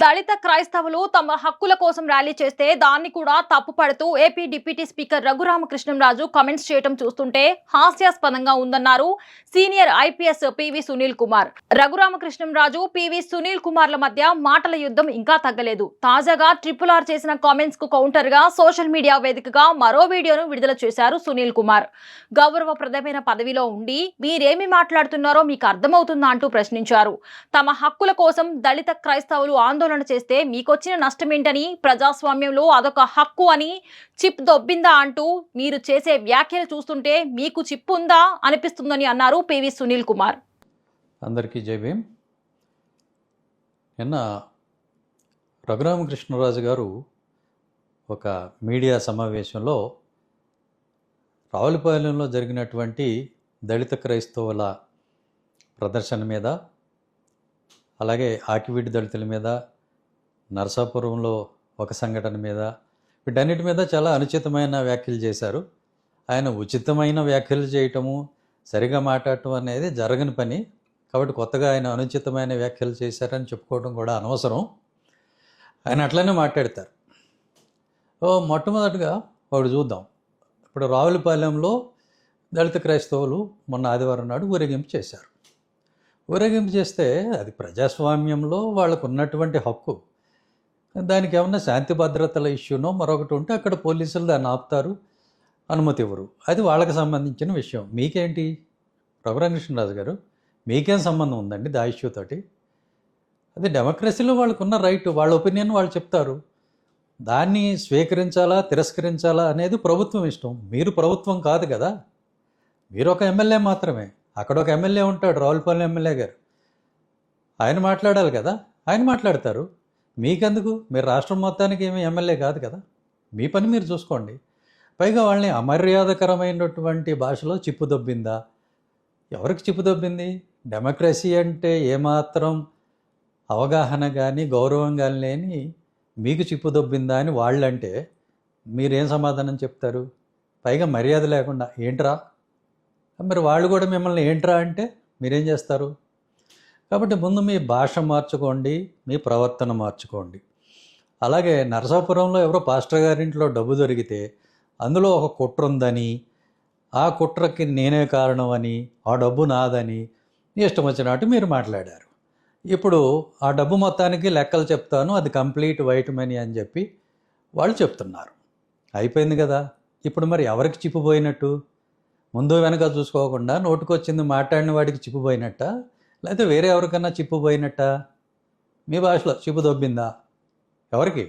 దళిత క్రైస్తవులు తమ హక్కుల కోసం ర్యాలీ చేస్తే దాన్ని కూడా తప్పుపడుతూ AP deputy speaker Raghurama Krishnam Raju comments చేయడం చూస్తుంటే హాస్యాస్పదంగా ఉందన్నారు senior IPS PV Sunil Kumar. Raghurama Krishnam Raju, PV Sunil కుమార్ల మధ్య మాటల యుద్ధం ఇంకా తగ్గలేదు. తాజాగా RRR చేసిన కామెంట్స్ కు కౌంటర్ గా సోషల్ మీడియా వేదికగా మరో వీడియోను విడుదల చేశారు సునీల్ కుమార్. గౌరవప్రదమైన పదవిలో ఉండి మీరేమి మాట్లాడుతున్నారో మీకు అర్థమవుతుందా అంటూ ప్రశ్నించారు. తమ హక్కుల కోసం దళిత క్రైస్తవులు ఆందోళన చేస్తే మీకొచ్చిన నష్టమేంటని, ప్రజాస్వామ్యంలో అదొక హక్కు అని చిప్ దొబ్బిందా అంటూ మీరు చేసే వ్యాఖ్యలు చూస్తుంటే మీకు చిప్ ఉందా అనిపిస్తుందని అన్నారు పివి సునీల్ కుమార్. అందరికీ జై భీమ్. నిన్న రఘురామకృష్ణరాజు గారు ఒక మీడియా సమావేశంలో రావులపాలెంలో జరిగినటువంటి దళిత క్రైస్తవుల ప్రదర్శన మీద, అలాగే ఆకివీడి దళితుల మీద, నరసాపురంలో ఒక సంఘటన మీద, వీటన్నిటి మీద చాలా అనుచితమైన వ్యాఖ్యలు చేశారు. ఆయన ఉచితమైన వ్యాఖ్యలు చేయటము, సరిగా మాట్లాడటం అనేది జరగని పని. కాబట్టి కొత్తగా ఆయన అనుచితమైన వ్యాఖ్యలు చేశారని చెప్పుకోవడం కూడా అనవసరం. ఆయన అట్లనే మాట్లాడతారు. మొట్టమొదటిగా ఒకటి చూద్దాం. ఇప్పుడు రావులపాలెంలో దళిత క్రైస్తవులు మొన్న ఆదివారం నాడు ఊరేగింపు చేశారు. ఊరేగింపు చేస్తే అది ప్రజాస్వామ్యంలో వాళ్ళకు ఉన్నటువంటి హక్కు. దానికి ఏమన్నా శాంతి భద్రతల ఇష్యూనో మరొకటి ఉంటే అక్కడ పోలీసులు దాన్ని ఆపుతారు, అనుమతి ఇవ్వరు. అది వాళ్ళకి సంబంధించిన విషయం. మీకేంటి రఘురామకృష్ణరాజు గారు, మీకేం సంబంధం ఉందండి దా ఇష్యూతోటి? అది డెమోక్రసీలో వాళ్ళకున్న రైట్, వాళ్ళ ఒపీనియన్ వాళ్ళు చెప్తారు. దాన్ని స్వీకరించాలా తిరస్కరించాలా అనేది ప్రభుత్వం ఇష్టం. మీరు ప్రభుత్వం కాదు కదా, మీరు ఒక ఎమ్మెల్యే మాత్రమే. అక్కడ ఒక ఎమ్మెల్యే ఉంటాడు, రావులపాలెం ఎమ్మెల్యే గారు. ఆయన మాట్లాడాలి కదా, ఆయన మాట్లాడతారు. మీకెందుకు? మీరు రాష్ట్రం మొత్తానికి ఏమీ ఎమ్మెల్యే కాదు కదా, మీ పని మీరు చూసుకోండి. పైగా వాళ్ళని అమర్యాదకరమైనటువంటి భాషలో చిప్పు దొబ్బిందా? ఎవరికి చిప్పు దొబ్బింది? డెమోక్రసీ అంటే ఏమాత్రం అవగాహన కానీ గౌరవం కానీ లేని మీకు చిప్పు దొబ్బిందా అని వాళ్ళంటే మీరేం సమాధానం చెప్తారు? పైగా మర్యాద లేకుండా ఏంట్రా, మరి వాళ్ళు కూడా మిమ్మల్ని ఏంట్రా అంటే మీరేం చేస్తారు? కాబట్టి ముందు మీ భాష మార్చుకోండి, మీ ప్రవర్తన మార్చుకోండి. అలాగే నరసాపురంలో ఎవరో పాస్టర్ గారింట్లో డబ్బు దొరికితే అందులో ఒక కుట్ర ఉందని, ఆ కుట్రకి నేనే కారణం అని, ఆ డబ్బు నాదని ఇష్టం వచ్చినట్టు మీరు మాట్లాడారు. ఇప్పుడు ఆ డబ్బు మొత్తానికి లెక్కలు చెప్తాను, అది కంప్లీట్ వైట్ మనీ అని చెప్పి వాళ్ళు చెప్తున్నారు. అయిపోయింది కదా. ఇప్పుడు మరి ఎవరికి చిప్పుపోయినట్టు? ముందు వెనక చూసుకోకుండా నోటుకొచ్చింది మాట్లాడిన వాడికి చిప్పుపోయినట్ట, లేకపోతే వేరే ఎవరికన్నా చిప్పుపోయినట్ట? మీ భాషలో చిప్పు దొబ్బిందా? ఎవరికి?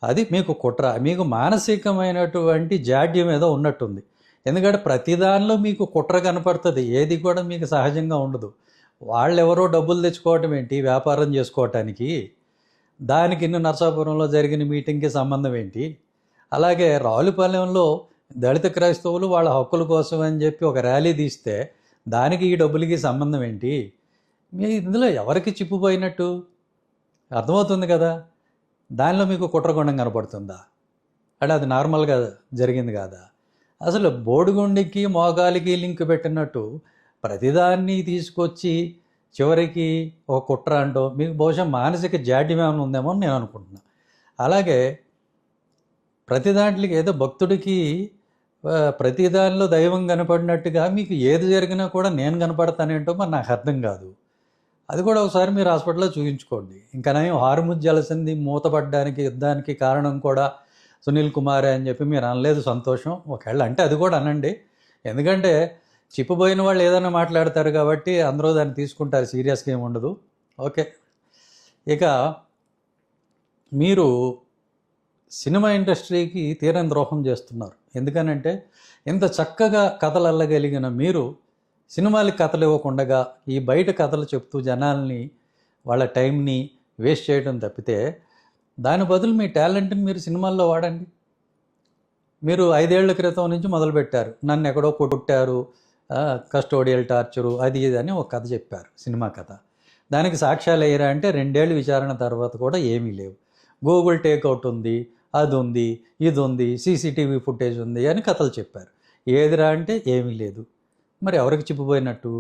అది మీకు కుట్ర, మీకు మానసికమైనటువంటి జాడ్యం ఏదో ఉన్నట్టుంది. ఎందుకంటే ప్రతిదానిలో మీకు కుట్ర కనపడుతుంది, ఏది కూడా మీకు సహజంగా ఉండదు. వాళ్ళెవరో డబ్బులు తెచ్చుకోవటం ఏంటి, వ్యాపారం చేసుకోవటానికి? దానికి నరసాపురంలో జరిగిన మీటింగ్కి సంబంధం ఏంటి? అలాగే రావులపాలెంలో దళిత క్రైస్తవులు వాళ్ళ హక్కుల కోసం అని చెప్పి ఒక ర్యాలీ తీస్తే దానికి ఈ డబ్బులకి సంబంధం ఏంటి? మీ ఇందులో ఎవరికి చిప్పుపోయినట్టు అర్థమవుతుంది కదా. దానిలో మీకు కుట్రగుండం కనపడుతుందా? అంటే అది నార్మల్గా జరిగింది కాదా? అసలు బోడిగుండికి మోగాలికి లింక్ పెట్టినట్టు ప్రతిదాన్ని తీసుకొచ్చి చివరికి ఒక కుట్ర అంటూ మీకు బహుశా మానసిక జాడ్యం ఏమైనా ఉందేమో అని నేను అనుకుంటున్నాను. అలాగే ప్రతి దాంట్లోకి ఏదో భక్తుడికి ప్రతి దానిలో దైవం కనపడినట్టుగా మీకు ఏది జరిగినా కూడా నేను కనపడతానేంటో మరి నాకు అర్థం కాదు. అది కూడా ఒకసారి మీరు హాస్పిటల్లో చూపించుకోండి. ఇంకా నేను హార్ముజ్ జలసింది మూతపడ్డానికి యుద్ధానికి కారణం కూడా సునీల్ కుమారే అని చెప్పి మీరు అనలేదు, సంతోషం. ఒకవేళ అంటే అది కూడా అనండి. ఎందుకంటే చిప్పుపోయిన వాళ్ళు ఏదైనా మాట్లాడతారు కాబట్టి అందరూ దాన్ని తీసుకుంటారు, సీరియస్గా ఏమి ఉండదు. ఓకే. ఇక మీరు సినిమా ఇండస్ట్రీకి తీరని ద్రోహం చేస్తున్నారు. ఎందుకనంటే ఇంత చక్కగా కథలు అల్లగలిగిన మీరు సినిమాలకి కథలు ఇవ్వకుండా ఈ బయట కథలు చెప్తూ జనాల్ని వాళ్ళ టైంని వేస్ట్ చేయడం తప్పితే దాని బదులు మీ టాలెంట్ని మీరు సినిమాల్లో వాడండి. మీరు 5 ఏళ్ల క్రితం నుంచి మొదలుపెట్టారు, నన్ను ఎక్కడో కొట్టారు, కస్టోడియల్ టార్చరు, అది ఇది అని ఒక కథ చెప్పారు, సినిమా కథ. దానికి సాక్ష్యాలు అయ్యారా అంటే 2 ఏళ్ళు విచారణ తర్వాత కూడా ఏమీ లేవు. గూగుల్ టేక్అవుట్ ఉంది, అది ఉంది, ఇది ఉంది, CCTV ఫుటేజ్ ఉంది అని కథలు చెప్పారు. ఏదిరా అంటే ఏమీ లేదు. మరి ఎవరికి చిప్పుపోయినట్టు?